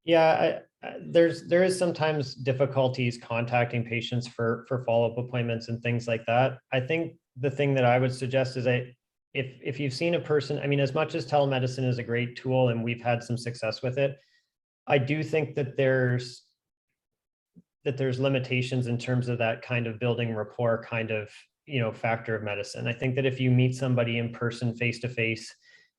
Yeah, there is sometimes difficulties contacting patients for follow-up appointments and things like that. I think the thing that I would suggest is if you've seen a person, I mean, as much as telemedicine is a great tool and we've had some success with it, I do think that there's limitations in terms of that kind of building rapport kind of, factor of medicine. I think that if you meet somebody in person, face to face,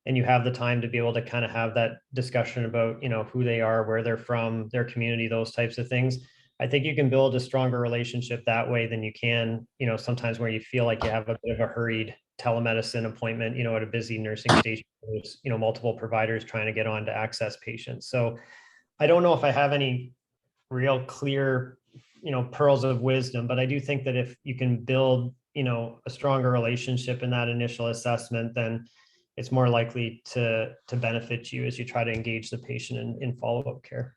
and you have the time to be able to kind of have that discussion about, who they are, where they're from, their community, those types of things, I think you can build a stronger relationship that way than you can, sometimes where you feel like you have a bit of a hurried telemedicine appointment, at a busy nursing station. There's, multiple providers trying to get on to access patients. So I don't know if I have any real clear, pearls of wisdom, but I do think that if you can build, a stronger relationship in that initial assessment, then it's more likely to benefit you as you try to engage the patient in follow-up care.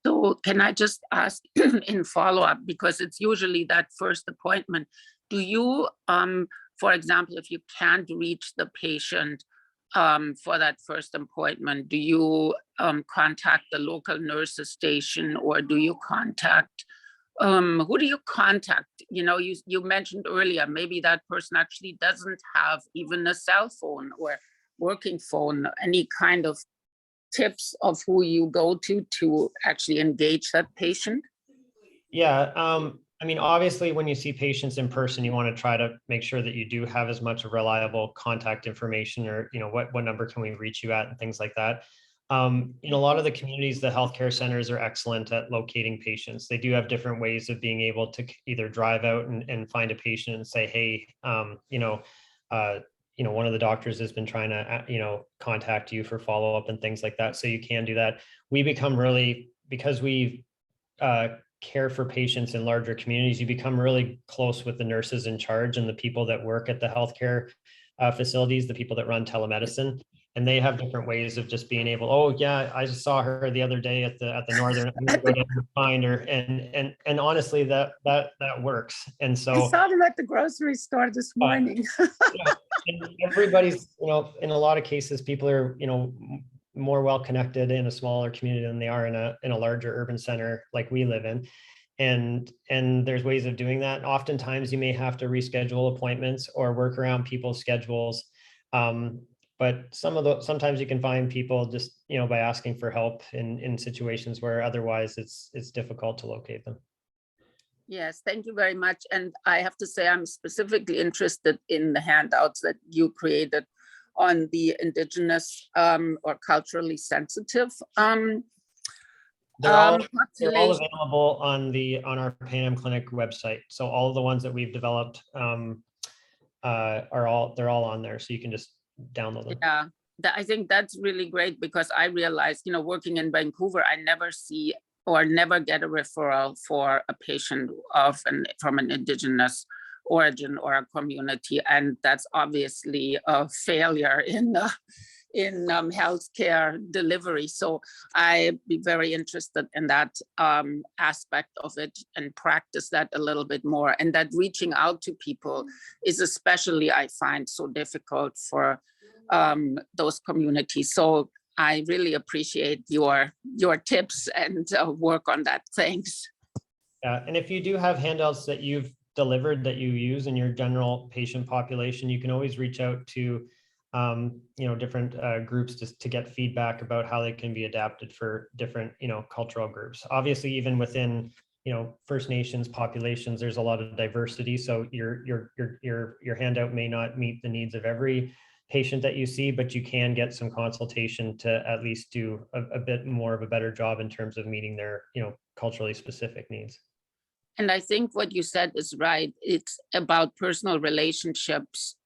So can I just ask in follow-up, because it's usually that first appointment, do you, for example, if you can't reach the patient for that first appointment, do you contact the local nurses station, or do you contact, who do you contact? You mentioned earlier, maybe that person actually doesn't have even a cell phone or working phone. Any kind of tips of who you go to actually engage that patient? Yeah, I mean, obviously, when you see patients in person, you want to try to make sure that you do have as much reliable contact information, or what number can we reach you at, and things like that. In a lot of the communities, the healthcare centers are excellent at locating patients. They do have different ways of being able to either drive out and find a patient and say, hey, one of the doctors has been trying to, contact you for follow-up and things like that. So you can do that. We become really, because we care for patients in larger communities, you become really close with the nurses in charge and the people that work at the healthcare facilities, the people that run telemedicine. And they have different ways of just being able, oh yeah, I just saw her the other day at the Northern, I'm gonna go down and find her. And honestly, that works. And so I saw them at the grocery store this morning. and everybody's, in a lot of cases, people are, more well connected in a smaller community than they are in a larger urban center like we live in. And there's ways of doing that. Oftentimes you may have to reschedule appointments or work around people's schedules. But sometimes you can find people just, by asking for help in situations where otherwise it's difficult to locate them. Yes, thank you very much. And I have to say, I'm specifically interested in the handouts that you created on the indigenous or culturally sensitive They're all population. available on our Pan Clinic website. So all of the ones that we've developed they're all on there. So you can just download them. Yeah, I think that's really great, because I realized, working in Vancouver, I never see or never get a referral for a patient from an indigenous origin or a community, and that's obviously a failure in healthcare delivery. So I'd be very interested in that aspect of it and practice that a little bit more. And that reaching out to people is especially, I find, so difficult for those communities. So I really appreciate your tips and work on that. Thanks. Yeah, and if you do have handouts that you've delivered that you use in your general patient population, you can always reach out to different groups to get feedback about how they can be adapted for different cultural groups. Obviously, even within First Nations populations, there's a lot of diversity. So your handout may not meet the needs of every patient that you see, but you can get some consultation to at least do a bit more of a better job in terms of meeting their culturally specific needs. And I think what you said is right. It's about personal relationships,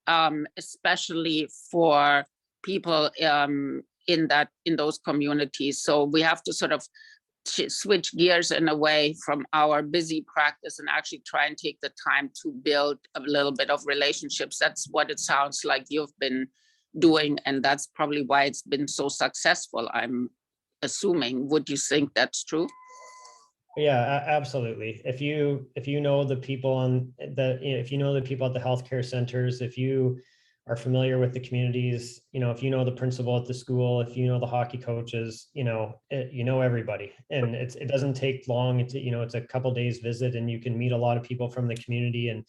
especially for people in those communities. So we have to sort of switch gears in a way from our busy practice and actually try and take the time to build a little bit of relationships. That's what it sounds like you've been doing, and that's probably why it's been so successful, I'm assuming. Would you think that's true? Yeah, absolutely. If you know the people if you know the people at the healthcare centers, if you are familiar with the communities, if you know the principal at the school, if you know the hockey coaches, you know everybody, and it doesn't take long. It's a couple days visit, and you can meet a lot of people from the community, and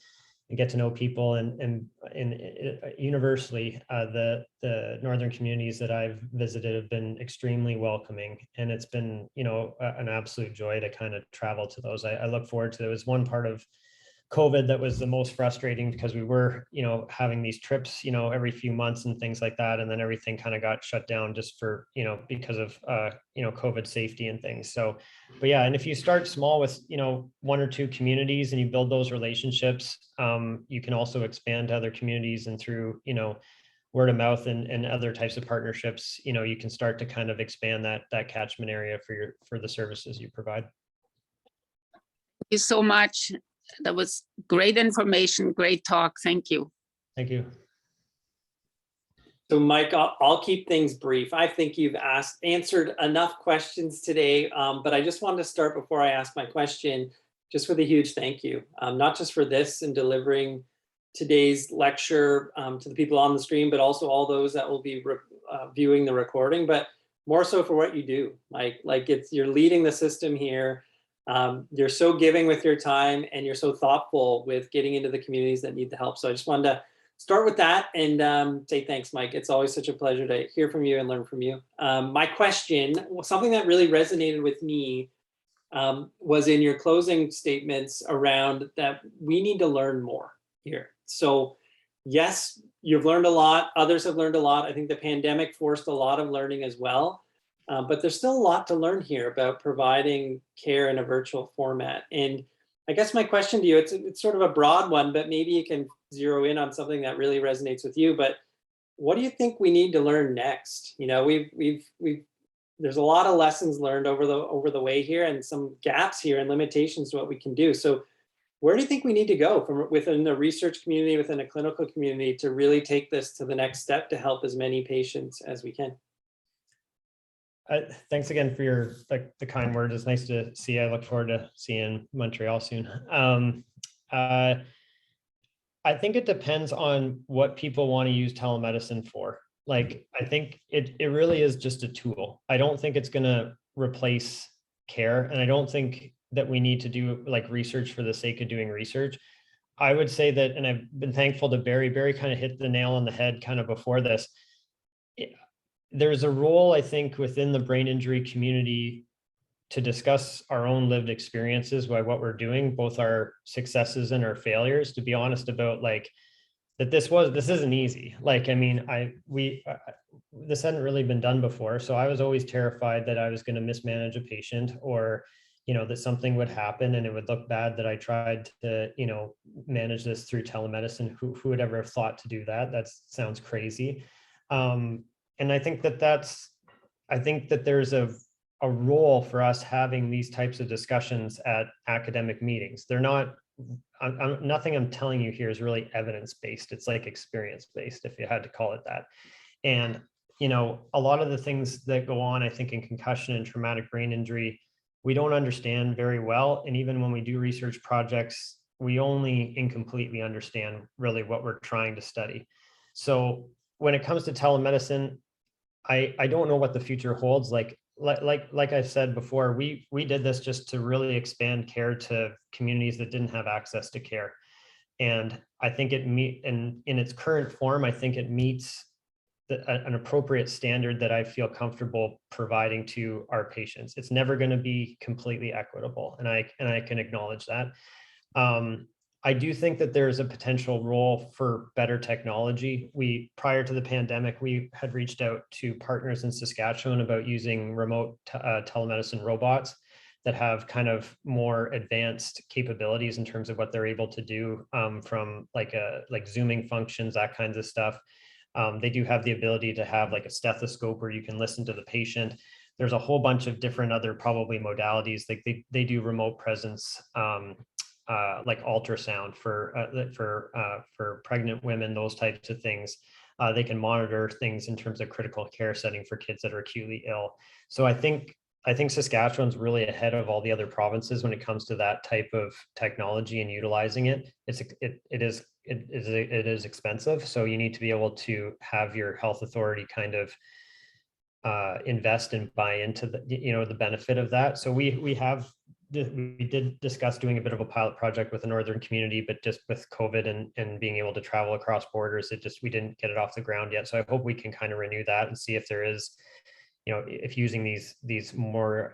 and get to know people. And universally, the northern communities that I've visited have been extremely welcoming, and it's been, you know, an absolute joy to kind of travel to those. I look forward to it. It was one part of COVID that was the most frustrating, because we were, you know, having these trips, you know, every few months and things like that. And then everything kind of got shut down just for, you know, because of, you know, COVID safety and things. So, but yeah, and if you start small with, you know, 1 or 2 communities and you build those relationships, you can also expand to other communities, and through, you know, word of mouth and other types of partnerships, you know, you can start to kind of expand that catchment area for the services you provide. Thank you so much. That was great information, great talk. Thank you. Thank you. So Mike, I'll keep things brief. I think you've answered enough questions today, but I just wanted to start before I ask my question, just with a huge thank you, not just for this and delivering today's lecture to the people on the stream, but also all those that will be viewing the recording, but more so for what you do. Like you're leading the system here. You're so giving with your time, and you're so thoughtful with getting into the communities that need the help. So I just wanted to start with that and say thanks, Mike. It's always such a pleasure to hear from you and learn from you. My question, something that really resonated with me was in your closing statements around that we need to learn more here. So yes, you've learned a lot. Others have learned a lot. I think the pandemic forced a lot of learning as well. But there's still a lot to learn here about providing care in a virtual format. And I guess my question to you, it's sort of a broad one, but maybe you can zero in on something that really resonates with you. But what do you think we need to learn next? You know, there's a lot of lessons learned over the way here, and some gaps here and limitations to what we can do. So where do you think we need to go from within the research community, within a clinical community, to really take this to the next step to help as many patients as we can? Thanks again for your the kind words. It's nice to see you. I look forward to seeing you in Montreal soon. I think it depends on what people want to use telemedicine for. Like, I think it really is just a tool. I don't think it's going to replace care, and I don't think that we need to do like research for the sake of doing research. I would say that, and I've been thankful to Barry. Barry kind of hit the nail on the head kind of before this. There's a role, I think, within the brain injury community to discuss our own lived experiences by what we're doing, both our successes and our failures, to be honest about like that this isn't easy. Like, I mean, this hadn't really been done before. So I was always terrified that I was going to mismanage a patient, or, you know, that something would happen and it would look bad that I tried to, you know, manage this through telemedicine. Who would ever have thought to do that? That sounds crazy. And I think that there's a role for us having these types of discussions at academic meetings. They're not, nothing I'm telling you here is really evidence-based. It's like experience-based, if you had to call it that. And, you know, a lot of the things that go on, I think, in concussion and traumatic brain injury, we don't understand very well. And even when we do research projects, we only incompletely understand really what we're trying to study. So when it comes to telemedicine, I don't know what the future holds. Like I said before, we did this just to really expand care to communities that didn't have access to care. And I think in its current form, I think it meets an appropriate standard that I feel comfortable providing to our patients. It's never going to be completely equitable, and I can acknowledge that. I do think that there's a potential role for better technology. Prior to the pandemic, we had reached out to partners in Saskatchewan about using remote telemedicine robots that have kind of more advanced capabilities in terms of what they're able to do, from like zooming functions, that kinds of stuff. They do have the ability to have like a stethoscope where you can listen to the patient. There's a whole bunch of different other probably modalities. Like they do remote presence, like ultrasound for pregnant women, those types of things. They can monitor things in terms of critical care setting for kids that are acutely ill. So I think Saskatchewan's really ahead of all the other provinces when it comes to that type of technology and utilizing it. It is expensive, so you need to be able to have your health authority kind of invest and buy into the benefit of that. So we have we did discuss doing a bit of a pilot project with a northern community, but just with COVID and being able to travel across borders, we didn't get it off the ground yet. So I hope we can kind of renew that and see if there is, if using these more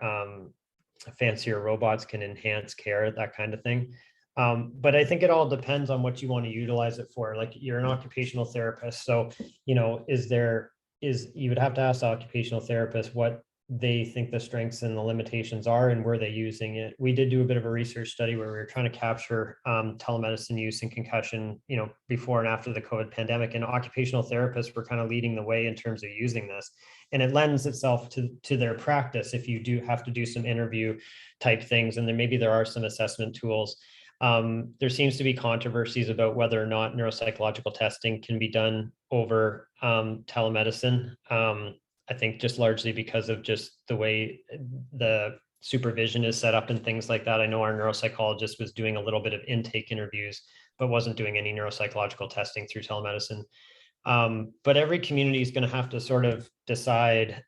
fancier robots can enhance care, that kind of thing. But I think it all depends on what you want to utilize it for. Like, you're an occupational therapist, so you would have to ask the occupational therapist what they think the strengths and the limitations are and where they're using it. We did do a bit of a research study where we were trying to capture telemedicine use and concussion, before and after the COVID pandemic, and occupational therapists were kind of leading the way in terms of using this. And it lends itself to their practice if you do have to do some interview type things, and then maybe there are some assessment tools. There seems to be controversies about whether or not neuropsychological testing can be done over telemedicine. I think just largely because of just the way the supervision is set up and things like that. I know our neuropsychologist was doing a little bit of intake interviews, but wasn't doing any neuropsychological testing through telemedicine. But every community is going to have to sort of decide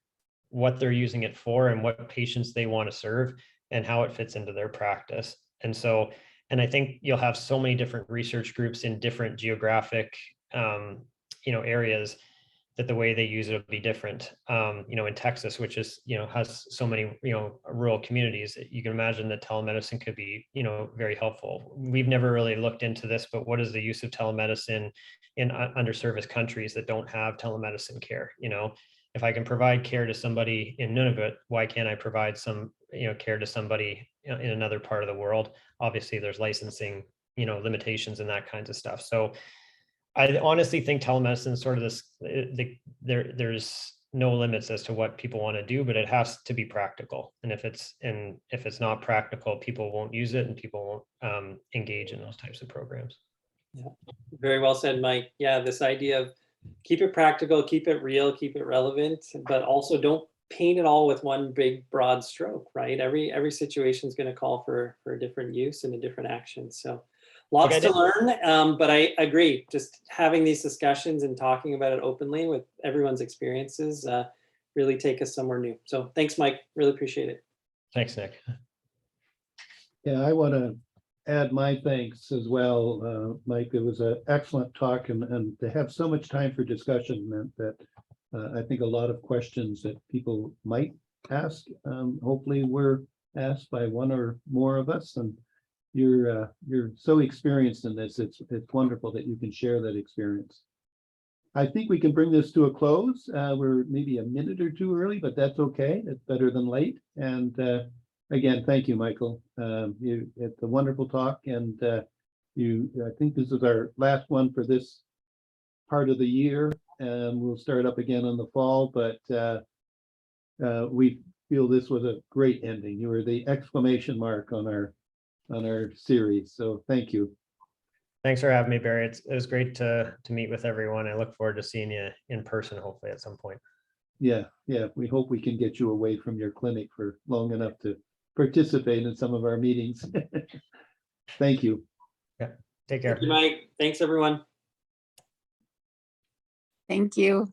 what they're using it for and what patients they want to serve and how it fits into their practice. And I think you'll have so many different research groups in different geographic, areas, that the way they use it will be different. In Texas, which is, has so many, rural communities, you can imagine that telemedicine could be, very helpful. We've never really looked into this, but what is the use of telemedicine in underserviced countries that don't have telemedicine care? If I can provide care to somebody in Nunavut, why can't I provide some, care to somebody in another part of the world? Obviously, there's licensing, limitations and that kinds of stuff. So I honestly think telemedicine is sort of this, there's no limits as to what people want to do, but it has to be practical. And if it's not practical, people won't use it and people won't engage in those types of programs. Yeah, very well said, Mike. Yeah, this idea of keep it practical, keep it real, keep it relevant, but also don't paint it all with one big broad stroke, right? Every situation is going to call for a different use and a different action. So lots to learn, but I agree. Just having these discussions and talking about it openly with everyone's experiences really take us somewhere new. So thanks, Mike. Really appreciate it. Thanks, Nick. Yeah, I want to add my thanks as well, Mike. It was an excellent talk, and to have so much time for discussion meant that I think a lot of questions that people might ask, hopefully were asked by one or more of us. And you're so experienced in this. It's wonderful that you can share that experience. I think we can bring this to a close. We're maybe a minute or two early, but that's okay. It's better than late. And again, thank you, Michael. It's a wonderful talk, and I think this is our last one for this part of the year, and we'll start up again in the fall. But we feel this was a great ending. You were the exclamation mark on our series. So thank you. Thanks for having me, Barry. It was great to meet with everyone. I look forward to seeing you in person, hopefully at some point. Yeah. We hope we can get you away from your clinic for long enough to participate in some of our meetings. Thank you. Yeah. Take care. Thank you, Mike. Thanks, everyone. Thank you.